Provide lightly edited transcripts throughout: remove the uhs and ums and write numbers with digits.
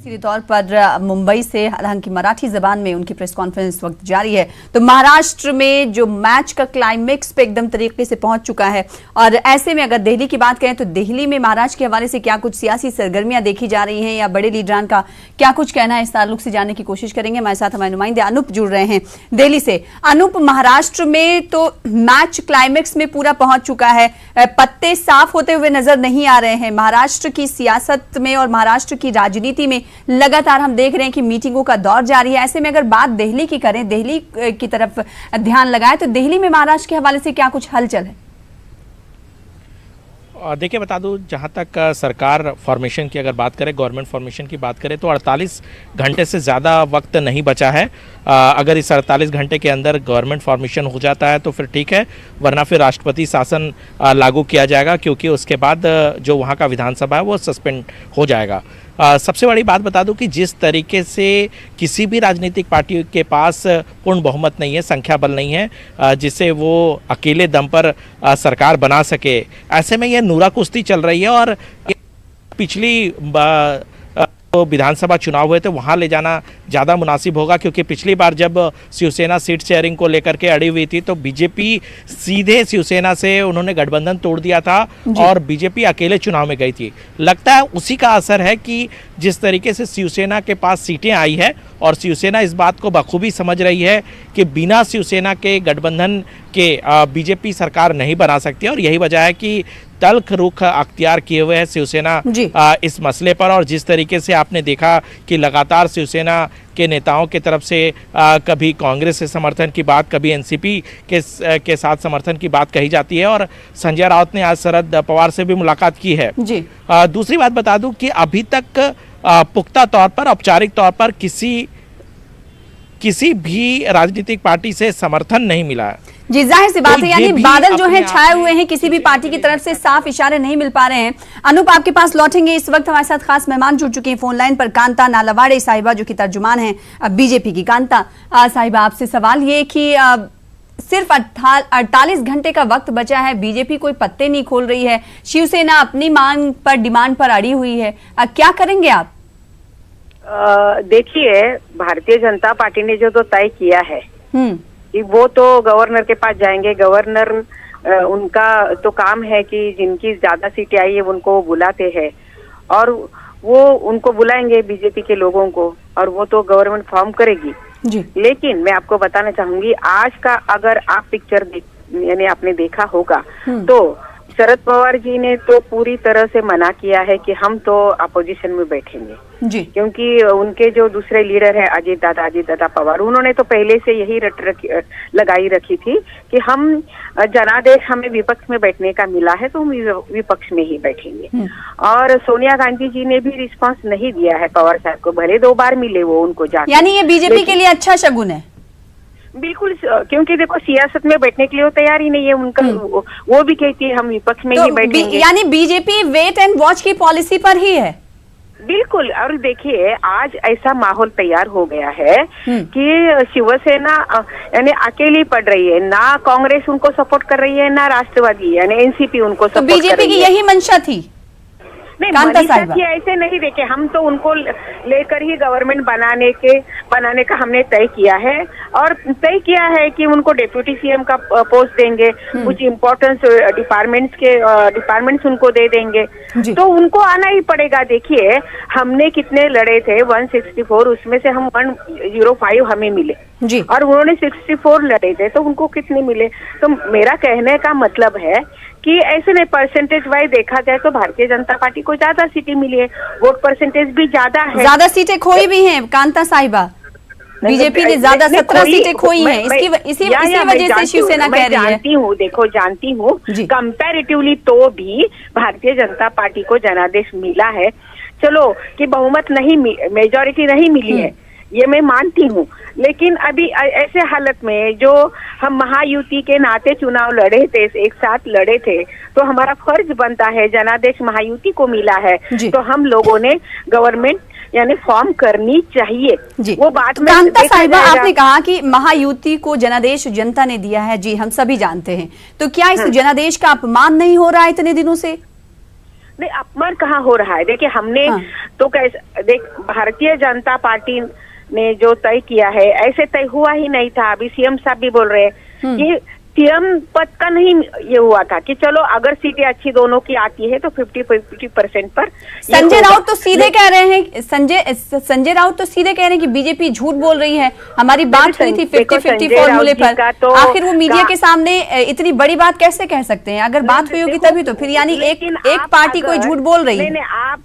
सीधे तौर पर मुंबई से, हालांकि मराठी जबान में उनकी प्रेस कॉन्फ्रेंस वक्त जारी है। तो महाराष्ट्र में जो मैच का क्लाइमेक्स पे एकदम तरीके से पहुंच चुका है और ऐसे में अगर दिल्ली की बात करें तो दिल्ली में महाराष्ट्र के हवाले से क्या कुछ सियासी सरगर्मियां देखी जा रही हैं या बड़े लीडरान का क्या कुछ कहना है, इस ताल्लुक से जानने की कोशिश करेंगे। हमारे साथ हमारे नुमाइंदे अनूप जुड़ रहे हैं दिल्ली से। अनूप, महाराष्ट्र में तो मैच क्लाइमेक्स में पूरा पहुंच चुका है, पत्ते साफ होते हुए नजर नहीं आ रहे हैं। महाराष्ट्र की सियासत में और महाराष्ट्र की राजनीति में लगातार हम देख रहे हैं कि मीटिंगों का दौर जारी है। ऐसे में अगर बात दिल्ली की करें, दिल्ली की तरफ ध्यान लगाएं तो दिल्ली में महाराष्ट्र के हवाले से क्या कुछ हलचल है? देखिए, बता दूं, जहां तक सरकार फॉर्मेशन की अगर बात करें, गवर्नमेंट फॉर्मेशन की बात करें तो 48 घंटे से ज़्यादा वक्त नहीं बचा है। अगर इस 48 घंटे के अंदर गवर्नमेंट फॉर्मेशन हो जाता है तो फिर ठीक है, वरना फिर राष्ट्रपति शासन लागू किया जाएगा, क्योंकि उसके बाद जो वहां का विधानसभा है वो सस्पेंड हो जाएगा। सबसे बड़ी बात बता दूं कि जिस तरीके से किसी भी राजनीतिक पार्टी के पास पूर्ण बहुमत नहीं है, संख्या बल नहीं है जिससे वो अकेले दम पर सरकार बना सके, ऐसे में ये नूरा कुश्ती चल रही है। और पिछली तो विधानसभा चुनाव हुए थे वहां ले जाना ज़्यादा मुनासिब होगा, क्योंकि पिछली बार जब शिवसेना सीट शेयरिंग को लेकर के अड़ी हुई थी तो बीजेपी सीधे शिवसेना से उन्होंने गठबंधन तोड़ दिया था और बीजेपी अकेले चुनाव में गई थी। लगता है उसी का असर है कि जिस तरीके से शिवसेना के पास सीटें आई है और शिवसेना इस बात को बखूबी समझ रही है कि बिना शिवसेना के गठबंधन के बीजेपी सरकार नहीं बना सकती, और यही वजह है कि तल्ख रुख अख्तियार किए हुए है शिवसेना इस मसले पर। और जिस तरीके से आपने देखा कि लगातार शिवसेना के नेताओं की तरफ से कभी कांग्रेस से समर्थन की बात, कभी एनसीपी के साथ समर्थन की बात कही जाती है। और संजय राउत ने आज शरद पवार से भी मुलाकात की है। दूसरी बात बता दूं कि अभी तक पुख्ता तौर पर, औपचारिक तौर पर किसी भी राजनीतिक पार्टी से समर्थन नहीं मिला है। जी, जाहिर सी बात है, यानी बादल जो है छाए हुए हैं, किसी भी पार्टी की तरफ से साफ इशारे नहीं मिल पा रहे हैं। अनूप, आपके पास लौटेंगे। इस वक्त हमारे साथ खास मेहमान जुड़ चुके हैं फोन लाइन पर, कांता नालावाड़े साहिबा जो कि तर्जुमान हैं बीजेपी की। कांता साहिबा, आपसे सवाल ये कि सिर्फ 48 घंटे का वक्त बचा है, बीजेपी कोई पत्ते नहीं खोल रही है, शिवसेना अपनी मांग पर, डिमांड पर अड़ी हुई है, क्या करेंगे आप? देखिए, भारतीय जनता पार्टी ने जो तो तय किया है वो तो गवर्नर के पास जाएंगे। गवर्नर उनका तो काम है कि जिनकी ज्यादा सीटें आई है उनको बुलाते हैं और वो उनको बुलाएंगे बीजेपी के लोगों को, और वो तो गवर्नमेंट फॉर्म करेगी जी। लेकिन मैं आपको बताना चाहूंगी, आज का अगर आप पिक्चर यानी आपने देखा होगा तो शरद पवार जी ने तो पूरी तरह से मना किया है कि हम तो अपोजिशन में बैठेंगे जी, क्योंकि उनके जो दूसरे लीडर है अजीत दादा पवार, उन्होंने तो पहले से यही लगाई रखी थी कि हम जनादेश हमें विपक्ष में बैठने का मिला है तो हम विपक्ष में ही बैठेंगे। और सोनिया गांधी जी ने भी रिस्पांस नहीं दिया है पवार साहब को, भले 2 बार मिले वो उनको जाके। यानी ये बीजेपी के लिए अच्छा शगुन है? बिल्कुल, क्योंकि देखो सियासत में बैठने के लिए वो तैयार ही नहीं है। उनका वो भी कहती है हम विपक्ष में ही बैठेंगे। यानी बीजेपी वेट एंड वॉच की पॉलिसी पर ही है। बिल्कुल। और देखिए, आज ऐसा माहौल तैयार हो गया है कि शिवसेना यानी अकेली पड़ रही है, ना कांग्रेस उनको सपोर्ट कर रही है, ना राष्ट्रवादी यानी एनसीपी उनको सपोर्ट कर रही है। बीजेपी की यही मंशा थी? नहीं, ऐसे नहीं देखे, हम तो उनको लेकर ही गवर्नमेंट बनाने का हमने तय किया है, और तय किया है कि उनको डिप्यूटी सीएम का पोस्ट देंगे, कुछ इम्पोर्टेंस डिपार्टमेंट्स उनको दे देंगे, तो उनको आना ही पड़ेगा। देखिए, हमने कितने लड़े थे, 164, उसमें से हम 105 हमें मिले जी, और उन्होंने 64 लड़े थे तो उनको कितने मिले। तो मेरा कहने का मतलब है कि ऐसे नहीं, परसेंटेज वाइज देखा जाए तो भारतीय जनता पार्टी को ज्यादा सीटें मिली है, वोट परसेंटेज भी ज्यादा है, ज्यादा सीटें खोई भी हैं। कांता साहिबा, बीजेपी ने ज्यादा 17 सीटें खोई हैं, इसी वजह से शिवसेना कह रही है। जानती हूँ कंपैरेटिवली तो भी भारतीय जनता पार्टी को जनादेश मिला है। चलो कि बहुमत नहीं, मेजॉरिटी नहीं मिली है, ये मैं मानती हूँ, लेकिन अभी ऐसे हालत में जो हम महायुति के नाते चुनाव लड़े थे, एक साथ लड़े थे, तो हमारा फर्ज बनता है, जनादेश महायुति को मिला है तो हम लोगों ने गवर्नमेंट यानी फॉर्म करनी चाहिए जी। वो बात में कांता साहिबा, आपने कहा कि महायुति को जनादेश जनता ने दिया है, जी हम सभी जानते हैं, तो क्या इस जनादेश का अपमान नहीं हो रहा है इतने दिनों से? नहीं, अपमान कहाँ हो रहा है? देखिए हमने तो कैसे भारतीय जनता पार्टी ने जो तय किया है ऐसे तय हुआ ही नहीं था। अभी सीएम साहब भी बोल रहे हैं कि सीएम पद का नहीं ये हुआ था कि चलो अगर सीटें अच्छी दोनों की आती है तो 50% पर। संजय राउत तो सीधे कह रहे हैं, संजय राउत तो सीधे कह रहे हैं कि बीजेपी झूठ बोल रही है। हमारी बात हुई थी 50-50 फॉर्मूले पर, तो आखिर वो मीडिया के सामने इतनी बड़ी बात कैसे कह सकते हैं? अगर बात हुई होगी तभी तो फिर यानी एक पार्टी कोई झूठ बोल रही है। नहीं,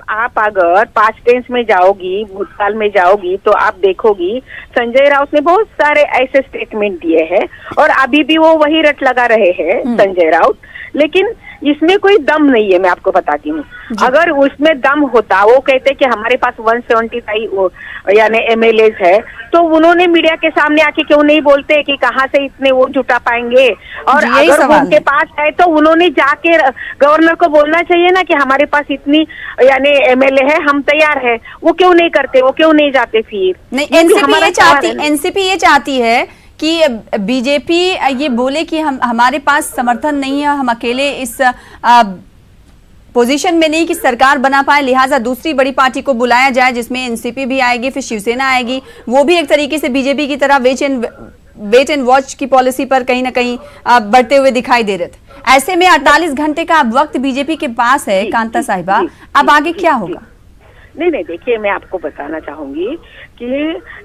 आप अगर पास्ट टेंस में जाओगी, भूतकाल में जाओगी तो आप देखोगी संजय राउत ने बहुत सारे ऐसे स्टेटमेंट दिए हैं और अभी भी वो वही रट लगा रहे हैं संजय राउत। लेकिन इसमें कोई दम नहीं है, मैं आपको बताती हूँ। अगर उसमें दम होता, वो कहते कि हमारे पास 175 यानी एमएलए है, तो उन्होंने मीडिया के सामने आके क्यों नहीं बोलते कि कहाँ से इतने वोट जुटा पाएंगे? और अगर उनके पास है तो उन्होंने जाके गवर्नर को बोलना चाहिए ना कि हमारे पास इतनी यानी एमएलए है, हम तैयार है। वो क्यों नहीं करते? वो क्यों नहीं जाते? फिर नहीं, एनसीपी ये चाहती है कि बीजेपी ये बोले कि हमारे पास समर्थन नहीं है, हम अकेले इस पोजीशन में नहीं कि सरकार बना पाए, लिहाजा दूसरी बड़ी पार्टी को बुलाया जाए जिसमें एनसीपी भी आएगी, फिर शिवसेना आएगी। वो भी एक तरीके से बीजेपी की तरह वेट एंड वॉच की पॉलिसी पर कहीं ना कहीं बढ़ते हुए दिखाई दे रहे थे। ऐसे में 48 घंटे का अब वक्त बीजेपी के पास है कांता साहिबा, अब आगे क्या होगा? नहीं, देखिए मैं आपको बताना चाहूंगी कि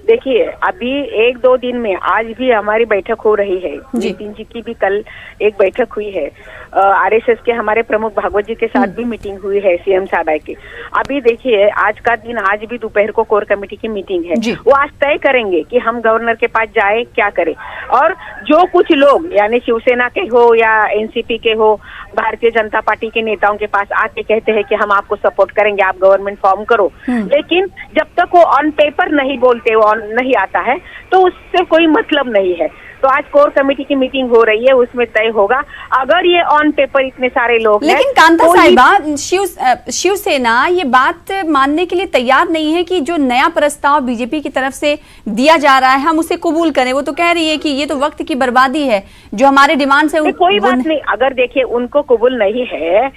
देखिए अभी 1-2 दिन में आज भी हमारी बैठक हो रही है। नितिन जी की भी कल एक बैठक हुई है। आरएसएस के हमारे प्रमुख भागवत जी के साथ भी मीटिंग हुई है सीएम साहब की। अभी देखिए आज का दिन, आज भी दोपहर को कोर कमेटी की मीटिंग है। वो आज तय करेंगे कि हम गवर्नर के पास जाए, क्या करें। और जो कुछ लोग यानी शिवसेना के हो या एनसीपी के हो, भारतीय जनता पार्टी के नेताओं के पास आके कहते हैं कि हम आपको सपोर्ट करेंगे, आप गवर्नमेंट फॉर्म करो, लेकिन जब तक वो ऑन पेपर नहीं बोलते, वो ऑन नहीं आता है, तो उससे कोई मतलब नहीं है। तो आज कोर कमेटी की मीटिंग हो रही है, उसमें तय होगा। अगर ये ऑन पेपर इतने सारे लोग लेकिन कांता साहिबा, शिवसेना ये बात मानने के लिए तैयार नहीं है कि जो नया प्रस्ताव बीजेपी की तरफ से दिया जा रहा है हम उसे कबूल करें। वो तो कह रही है कि ये तो वक्त की बर्बादी है, जो हमारे डिमांड से कोई बात नहीं। अगर देखिए उनको कबूल नहीं है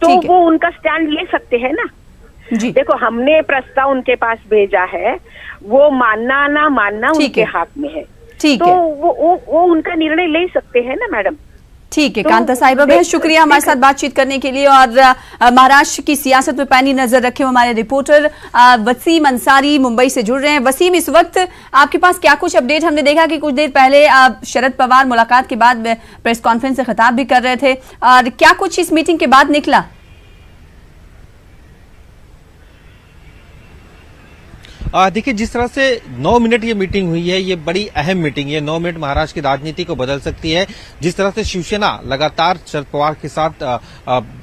तो वो उनका स्टैंड ले सकते हैं ना जी। देखो हमने प्रस्ताव उनके पास भेजा है, वो मानना ना मानना उनके हाथ में है। ठीक है, तो वो उनका निर्णय ले सकते हैं ना मैडम। ठीक है, कांता साहिबा बहुत शुक्रिया हमारे साथ बातचीत करने के लिए। और महाराष्ट्र की सियासत पर पैनी नजर रखे हमारे रिपोर्टर वसीम अंसारी मुंबई से जुड़ रहे हैं। वसीम, इस वक्त आपके पास क्या कुछ अपडेट? हमने देखा कि कुछ देर पहले शरद पवार मुलाकात के बाद प्रेस कॉन्फ्रेंस से खिताब भी कर रहे थे, और क्या कुछ इस मीटिंग के बाद निकला? देखिए, जिस तरह से 9 मिनट ये मीटिंग हुई है, ये बड़ी अहम मीटिंग है। 9 मिनट महाराष्ट्र की राजनीति को बदल सकती है। जिस तरह से शिवसेना लगातार शरद पवार के साथ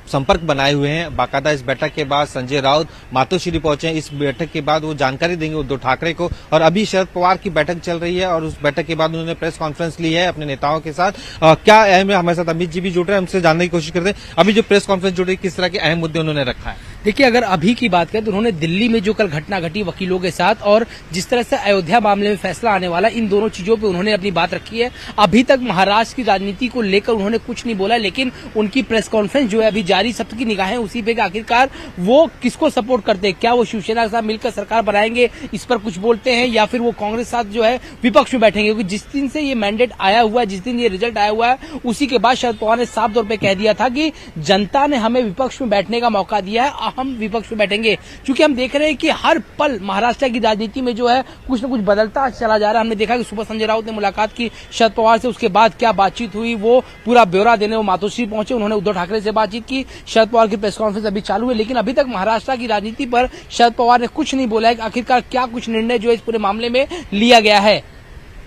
संपर्क बनाए हुए हैं, बाकायदा इस बैठक के बाद संजय राउत मातोश्री पहुंचे। इस बैठक के बाद वो जानकारी देंगे उद्धव ठाकरे को, और अभी शरद पवार की बैठक चल रही है और उस बैठक के बाद उन्होंने प्रेस कॉन्फ्रेंस ली है अपने नेताओं के साथ। क्या अहम है, हमारे साथ अमित जी भी जुड़ रहे हैं, हमसे जानने की कोशिश करते हैं। अभी जो प्रेस कॉन्फ्रेंस जुड़ रही है, किस तरह के अहम मुद्दे उन्होंने रखा है? देखिए, अगर अभी की बात करें तो उन्होंने दिल्ली में जो कल घटना घटी वकीलों के साथ, और जिस तरह से अयोध्या मामले में फैसला आने वाला, इन दोनों चीजों पे उन्होंने अपनी बात रखी है। अभी तक महाराष्ट्र की राजनीति को लेकर उन्होंने कुछ नहीं बोला, लेकिन उनकी प्रेस कॉन्फ्रेंस जो है अभी जारी, सबकी निगाहें उसी पे कि आखिरकार वो किसको सपोर्ट करते हैं। क्या वो शिवसेना के साथ मिलकर सरकार बनाएंगे, इस पर कुछ बोलते हैं, या फिर वो कांग्रेस साथ जो है विपक्ष में बैठेंगे। क्योंकि जिस दिन से ये मैंडेट आया हुआ है, जिस दिन ये रिजल्ट आया हुआ है, उसी के बाद शरद पवार ने साफ तौर पर कह दिया था कि जनता ने हमें विपक्ष में बैठने का मौका दिया है, हम विपक्ष में बैठेंगे। क्योंकि हम देख रहे हैं कि हर पल महाराष्ट्र की राजनीति में जो है कुछ न कुछ बदलता चला जा रहा है। हमने देखा कि सुबह संजय राउत ने मुलाकात की शरद पवार से, उसके बाद क्या बातचीत हुई वो पूरा ब्यौरा देने वो मातोश्री पहुंचे। उन्होंने उद्धव ठाकरे से बातचीत की। शरद पवार की प्रेस कॉन्फ्रेंस अभी चालू है, लेकिन अभी तक महाराष्ट्र की राजनीति पर शरद पवार ने कुछ नहीं बोला है कि आखिरकार क्या कुछ निर्णय जो है इस पूरे मामले में लिया गया है।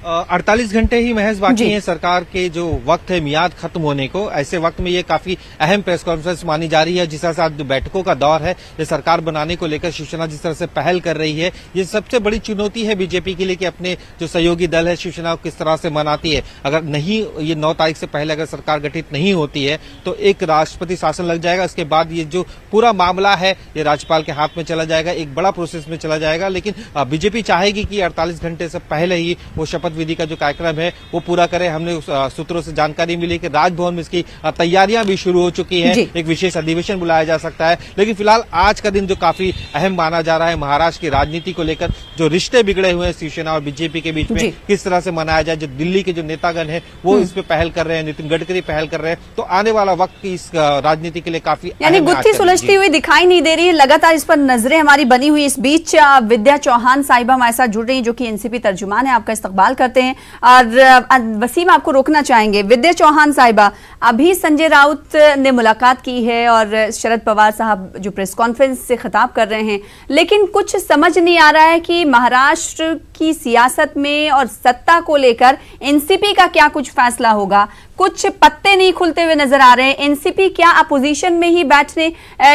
48 घंटे ही महज बाकी हैं सरकार के जो वक्त है मियाद खत्म होने को। ऐसे वक्त में ये काफी अहम प्रेस कॉन्फ्रेंस मानी जा रही है। जिस तरह से आज बैठकों का दौर है, ये सरकार बनाने को लेकर शिवसेना जिस तरह से पहल कर रही है, ये सबसे बड़ी चुनौती है बीजेपी के लिए कि अपने जो सहयोगी दल है शिवसेना को किस तरह से मनाती है। अगर नहीं, ये 9 तारीख से पहले अगर सरकार गठित नहीं होती है तो एक राष्ट्रपति शासन लग जाएगा। इसके बाद ये जो पूरा मामला है ये राज्यपाल के हाथ में चला जाएगा, एक बड़ा प्रोसेस में चला जाएगा। लेकिन बीजेपी चाहेगी कि 48 घंटे से पहले ही वो शपथ शपथ विधि का जो कार्यक्रम है वो पूरा करें। हमने सूत्रों से जानकारी मिली कि राजभवन में इसकी तैयारियां भी शुरू हो चुकी हैं, एक विशेष अधिवेशन बुलाया जा सकता है। लेकिन फिलहाल आज का दिन जो काफी अहम माना जा रहा है महाराष्ट्र की राजनीति को लेकर, जो रिश्ते बिगड़े हुए हैं शिवसेना और बीजेपी के बीच में किस तरह से मनाया जाए। जो दिल्ली के जो नेतागण है वो इस पे पहल कर रहे हैं, नितिन गडकरी पहल कर रहे हैं, तो आने वाला वक्त इस राजनीति के लिए काफी यानी गुत्थी सुलझती हुई दिखाई नहीं दे रही है। लगातार इस पर नजरें हमारी बनी हुई। इस बीच विद्या चौहान साहिबा हमारे साथ जुड़ रही हैं, जो कि एनसीपी तर्जुमान है। आपका इस्तकबाल करते हैं और वसीम आपको रोकना चाहेंगे। विद्या चौहान साहिबा, अभी संजय राउत ने मुलाकात की है और शरद पवार साहब जो प्रेस कॉन्फ्रेंस से खिताब कर रहे हैं, लेकिन कुछ समझ नहीं आ रहा है कि महाराष्ट्र की सियासत में और सत्ता को लेकर एनसीपी का क्या कुछ फैसला होगा। कुछ पत्ते नहीं खुलते हुए नजर आ रहे हैं। एनसीपी क्या अपोजिशन में ही बैठने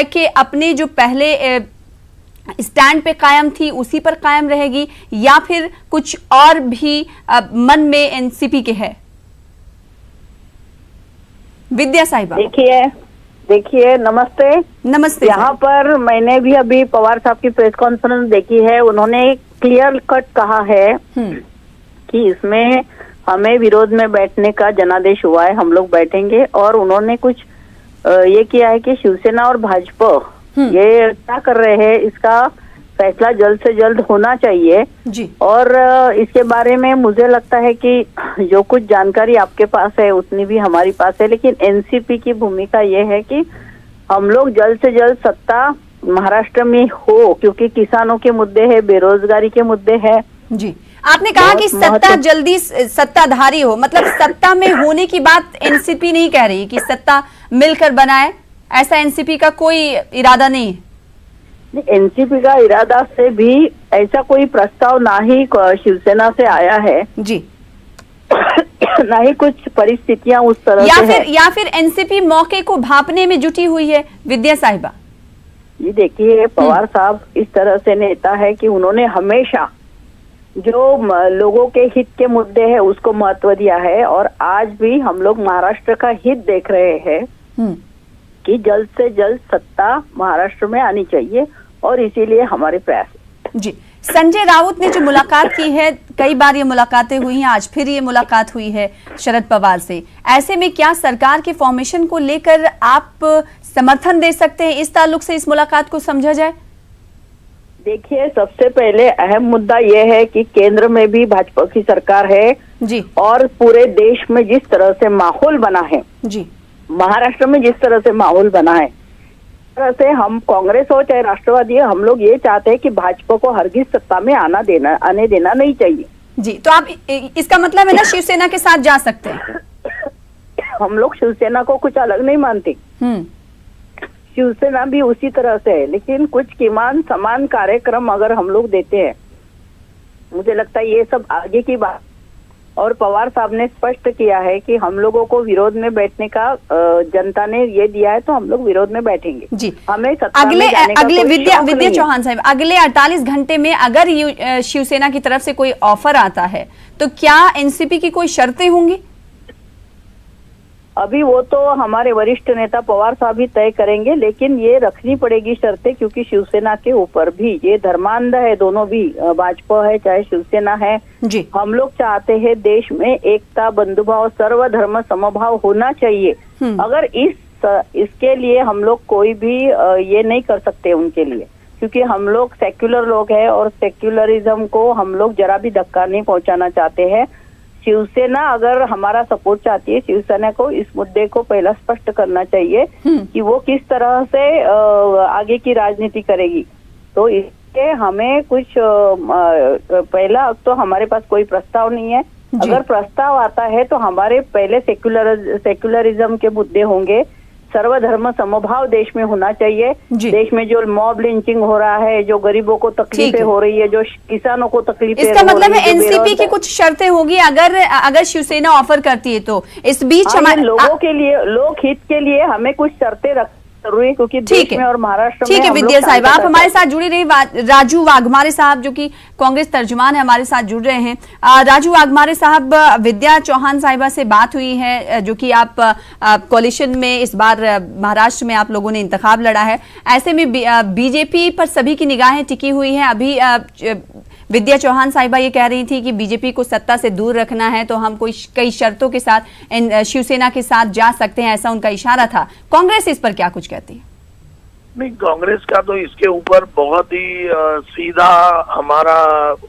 के अपने जो पहले स्टैंड पे कायम थी उसी पर कायम रहेगी, या फिर कुछ और भी मन में एनसीपी के है? विद्या साहिबा, देखिए नमस्ते। नमस्ते। यहाँ पर मैंने भी अभी पवार साहब की प्रेस कॉन्फ्रेंस देखी है। उन्होंने क्लियर कट कहा है कि इसमें हमें विरोध में बैठने का जनादेश हुआ है, हम लोग बैठेंगे। और उन्होंने कुछ ये किया है कि शिवसेना और भाजपा ये क्या कर रहे हैं, इसका फैसला जल्द से जल्द होना चाहिए जी। और इसके बारे में मुझे लगता है कि जो कुछ जानकारी आपके पास है उतनी भी हमारी पास है, लेकिन एनसीपी की भूमिका ये है कि हम लोग जल्द से जल्द सत्ता महाराष्ट्र में हो, क्योंकि किसानों के मुद्दे है, बेरोजगारी के मुद्दे है जी। आपने कहा कि सत्ता जल्दी सत्ताधारी हो, मतलब सत्ता में होने की बात एनसीपी नहीं कह रही कि सत्ता मिलकर बनाए, ऐसा एनसीपी का कोई इरादा नहीं है। एनसीपी का इरादा से भी ऐसा कोई प्रस्ताव ना ही शिवसेना से आया है जी, ना ही कुछ परिस्थितियां उस तरह या फिर एनसीपी मौके को भांपने में जुटी हुई है। विद्या साहिबा, ये देखिए पवार साहब इस तरह से नेता है कि उन्होंने हमेशा जो लोगों के हित के मुद्दे हैं उसको महत्व दिया है, और आज भी हम लोग महाराष्ट्र का हित देख रहे हैं कि जल्द से जल्द सत्ता महाराष्ट्र में आनी चाहिए, और इसीलिए हमारे प्रयास जी। संजय राउत ने जो मुलाकात की है, कई बार ये मुलाकातें हुई हैं, आज फिर ये मुलाकात हुई है शरद पवार से। ऐसे में क्या सरकार के फॉर्मेशन को लेकर आप समर्थन दे सकते हैं? इस ताल्लुक से इस मुलाकात को समझा जाए। देखिए, सबसे पहले अहम मुद्दा यह है कि केंद्र में भी भाजपा की सरकार है जी, और पूरे देश में जिस तरह से माहौल बना है जी, महाराष्ट्र में जिस तरह से माहौल बना है, तरह से हम कांग्रेस हो चाहे राष्ट्रवादी है, हम लोग ये चाहते हैं कि भाजपा को हरगिज सत्ता में आने देना नहीं चाहिए जी। तो आप इसका मतलब है ना शिवसेना के साथ जा सकते हैं? हम लोग शिवसेना को कुछ अलग नहीं मानते, शिवसेना भी उसी तरह से है, लेकिन कुछ किमान समान कार्यक्रम अगर हम लोग देते हैं, मुझे लगता है ये सब आगे की बात। और पवार साहब ने स्पष्ट किया है कि हम लोगों को विरोध में बैठने का जनता ने ये दिया है, तो हम लोग विरोध में बैठेंगे जी। हमें सत्ता में जाने का अगले कोई विद्या शौक नहीं है। चौहान साहब, अगले 48 घंटे में अगर शिवसेना की तरफ से कोई ऑफर आता है तो क्या एनसीपी की कोई शर्तें होंगी? अभी वो तो हमारे वरिष्ठ नेता पवार साहब ही तय करेंगे, लेकिन ये रखनी पड़ेगी शर्तें, क्योंकि शिवसेना के ऊपर भी ये धर्मांध है, दोनों भी, भाजपा है चाहे शिवसेना है जी। हम लोग चाहते हैं देश में एकता, बंधुभाव, सर्वधर्म समभाव होना चाहिए। अगर इसके लिए हम लोग कोई भी ये नहीं कर सकते उनके लिए, क्योंकि हम लोग सेक्युलर लोग हैं और सेक्युलरिज्म को हम लोग जरा भी धक्का नहीं पहुंचाना चाहते हैं। शिवसेना अगर हमारा सपोर्ट चाहती है, शिवसेना को इस मुद्दे को पहला स्पष्ट करना चाहिए कि वो किस तरह से आगे की राजनीति करेगी। तो इसके हमें कुछ पहला तो हमारे पास कोई प्रस्ताव नहीं है। अगर प्रस्ताव आता है तो हमारे पहले सेक्युलरिज्म के मुद्दे होंगे, सर्वधर्म समभाव देश में होना चाहिए। देश में जो मॉब लिंचिंग हो रहा है, जो गरीबों को तकलीफें हो रही है, जो किसानों को तकलीफें, इसका मतलब है एनसीपी की कुछ शर्तें होगी अगर शिवसेना ऑफर करती है तो। इस बीच हमारे लोगों के लिए, लोक हित के लिए हमें कुछ शर्तें रख जरूरी है, क्योंकि देश में और महाराष्ट्र में। ठीक है विद्या साहिब, आप हमारे साथ जुड़ी रही। राजू वाघमारे साहब जो कि कांग्रेस तर्जुमान है, हमारे साथ जुड़ रहे हैं। राजू वाघमारे साहब, विद्या चौहान साहिबा से बात हुई है, जो कि आप कोalition में इस बार महाराष्ट्र में आप लोगों ने इंतखाब लड़ा है। ऐसे में बीजेपी पर सभी की निगाहें टिकी हुई हैं। अभी विद्या चौहान साहिबा ये कह रही थी कि बीजेपी को सत्ता से दूर रखना है तो हम कई शर्तों के साथ शिवसेना के साथ जा सकते हैं, ऐसा उनका इशारा था। कांग्रेस इस पर क्या कुछ कहती है? नहीं, कांग्रेस का तो इसके ऊपर बहुत ही सीधा हमारा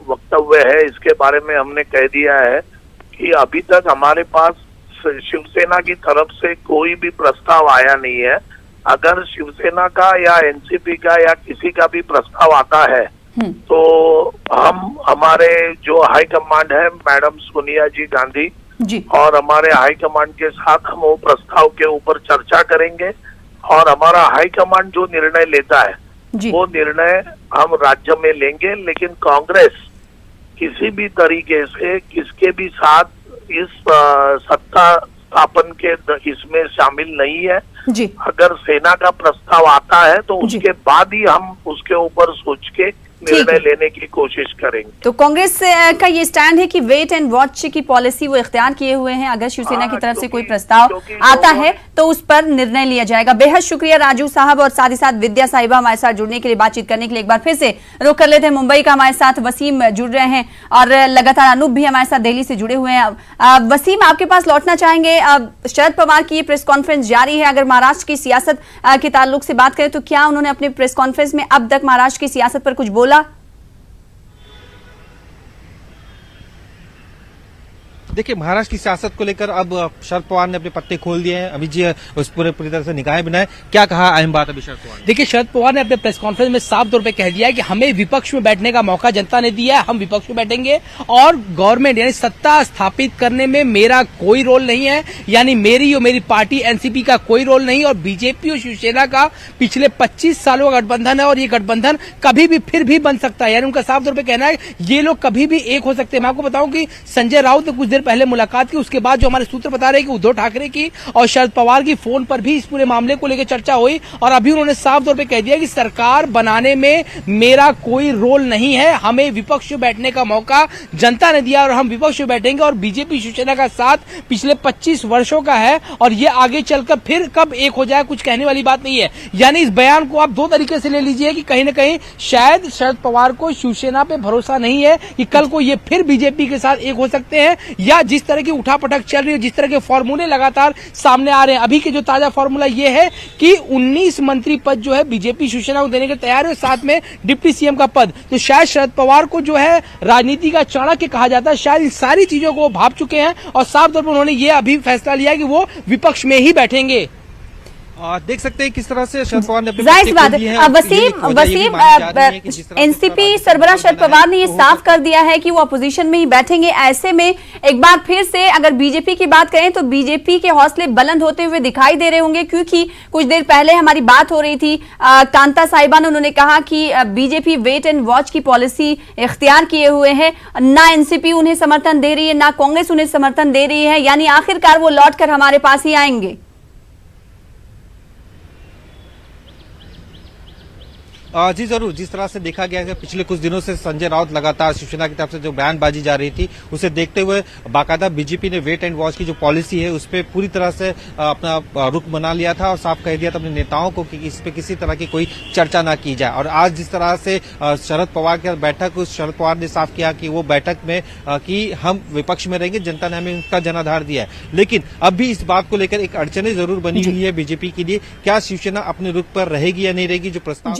वक्तव्य है। इसके बारे में हमने कह दिया है कि अभी तक हमारे पास शिवसेना की तरफ से कोई भी प्रस्ताव आया नहीं है। अगर शिवसेना का या एनसीपी का या किसी का भी प्रस्ताव आता है तो हम हमारे जो हाई कमांड है मैडम सोनिया जी गांधी जी और हमारे हाई कमांड के साथ हम वो प्रस्ताव के ऊपर चर्चा करेंगे और हमारा हाई कमांड जो निर्णय लेता है वो निर्णय हम राज्य में लेंगे। लेकिन कांग्रेस किसी भी तरीके से किसके भी साथ इस सत्ता स्थापन के इसमें शामिल नहीं है जी। अगर सेना का प्रस्ताव आता है तो उसके बाद ही हम उसके ऊपर सोच के निर्णय लेने की कोशिश करेंगे। तो कांग्रेस का ये स्टैंड है कि वेट एंड वॉच की पॉलिसी वो इख्तियार किए हुए हैं, अगर शिवसेना की तरफ से कोई प्रस्ताव आता है तो उस पर निर्णय लिया जाएगा। बेहद शुक्रिया राजू साहब और साथ ही साथ विद्या साहिबा हमारे साथ जुड़ने के लिए, बातचीत करने के लिए। एक बार फिर से रुख कर लेते हैं मुंबई का, हमारे साथ वसीम जुड़ रहे हैं और लगातार अनूप भी हमारे साथ दिल्ली से जुड़े हुए हैं। वसीम, आपके पास लौटना चाहेंगे। शरद पवार की प्रेस कॉन्फ्रेंस जारी है, अगर महाराष्ट्र की सियासत के ताल्लुक से बात करें तो क्या उन्होंने अपने प्रेस कॉन्फ्रेंस में अब तक महाराष्ट्र की सियासत पर कुछ बोला? देखिए, महाराष्ट्र की सियासत को लेकर अब शरद पवार ने अपने पत्ते खोल दिए हैं। अभी जी उस पूरी तरह से निगाहें बनाए, क्या कहा अहम बात अभी शरद पवार ने? देखिए, शरद पवार ने अपने प्रेस कॉन्फ्रेंस में साफ तौर पे कह दिया है कि हमें विपक्ष में बैठने का मौका जनता ने दिया है, हम विपक्ष में बैठेंगे और गवर्नमेंट यानी सत्ता स्थापित करने में मेरा कोई रोल नहीं है, यानी मेरी और मेरी पार्टी एनसीपी का कोई रोल नहीं, और बीजेपी और शिवसेना का पिछले 25 सालों का गठबंधन है और ये गठबंधन कभी भी फिर भी बन सकता है। यानी उनका साफ तौर पर कहना है ये लोग कभी भी एक हो सकते हैं। मैं आपको बताऊं कि संजय राउत ने कुछ देर पहले मुलाकात की, उसके बाद जो हमारे सूत्र बता रहे हैं कि उद्धव ठाकरे की और शरद पवार की फोन पर भी इस पूरे मामले को लेकर चर्चा हुई और अभी उन्होंने साफ तौर पे कह दिया कि सरकार बनाने में मेरा कोई रोल नहीं है, हमें विपक्ष में बैठने का मौका जनता ने दिया और हम विपक्ष में बैठेंगे और बीजेपी शिवसेना का साथ पिछले 25 वर्षों का है और ये आगे चलकर फिर कब एक हो जाए कुछ कहने वाली बात नहीं है। यानी इस बयान को आप दो तरीके से ले लीजिए कि कहीं ना कहीं शायद शरद पवार को शिवसेना पे भरोसा नहीं है कि कल को ये फिर बीजेपी के साथ एक हो सकते हैं, या जिस तरह की उठापटक चल रही है, जिस तरह के फॉर्मूले लगातार सामने आ रहे हैं। अभी के जो ताजा फॉर्मूला ये है कि 19 मंत्री पद जो है बीजेपी शिवसेना को देने के तैयार है, साथ में डिप्टी सीएम का पद। तो शायद शरद पवार को जो है राजनीति का चाणक्य कहा जाता है, शायद इन सारी चीजों को भाप चुके हैं और साफ तौर पर उन्होंने ये अभी फैसला लिया कि वो विपक्ष में ही बैठेंगे। देख सकते हैं किस तरह से शरद पवार ने जाहिर बात है। वसीम, एनसीपी सरबराह शरद पवार ने ये साफ कर दिया है कि वो अपोजिशन में ही बैठेंगे। ऐसे में एक बार फिर से अगर बीजेपी की बात करें तो बीजेपी के हौसले बुलंद होते हुए दिखाई दे रहे होंगे, क्योंकि कुछ देर पहले हमारी बात हो रही थी कांता साहिबा ने, उन्होंने कहा कि बीजेपी वेट एंड वॉच की पॉलिसी इख्तियार किए हुए है, ना एनसीपी उन्हें समर्थन दे रही है ना कांग्रेस उन्हें समर्थन दे रही है, यानी आखिरकार वो लौट कर हमारे पास ही आएंगे। जी जरूर, जिस तरह से देखा गया है पिछले कुछ दिनों से संजय राउत लगातार शिवसेना की तरफ से जो बयानबाजी जा रही थी उसे देखते हुए बाकायदा बीजेपी ने वेट एंड वॉच की जो पॉलिसी है उस पर पूरी तरह से अपना रुख बना लिया था और साफ कह दिया था अपने नेताओं को कि इस पे किसी तरह की कोई चर्चा ना की जाए। और आज जिस तरह से शरद पवार की बैठक, उस शरद पवार ने साफ किया कि वो बैठक में कि हम विपक्ष में रहेंगे, जनता ने हमें उनका जनाधार दिया है। लेकिन अब भी इस बात को लेकर एक अड़चने जरूर बनी हुई है बीजेपी के लिए, क्या शिवसेना अपने रुख पर रहेगी या नहीं रहेगी, जो प्रस्ताव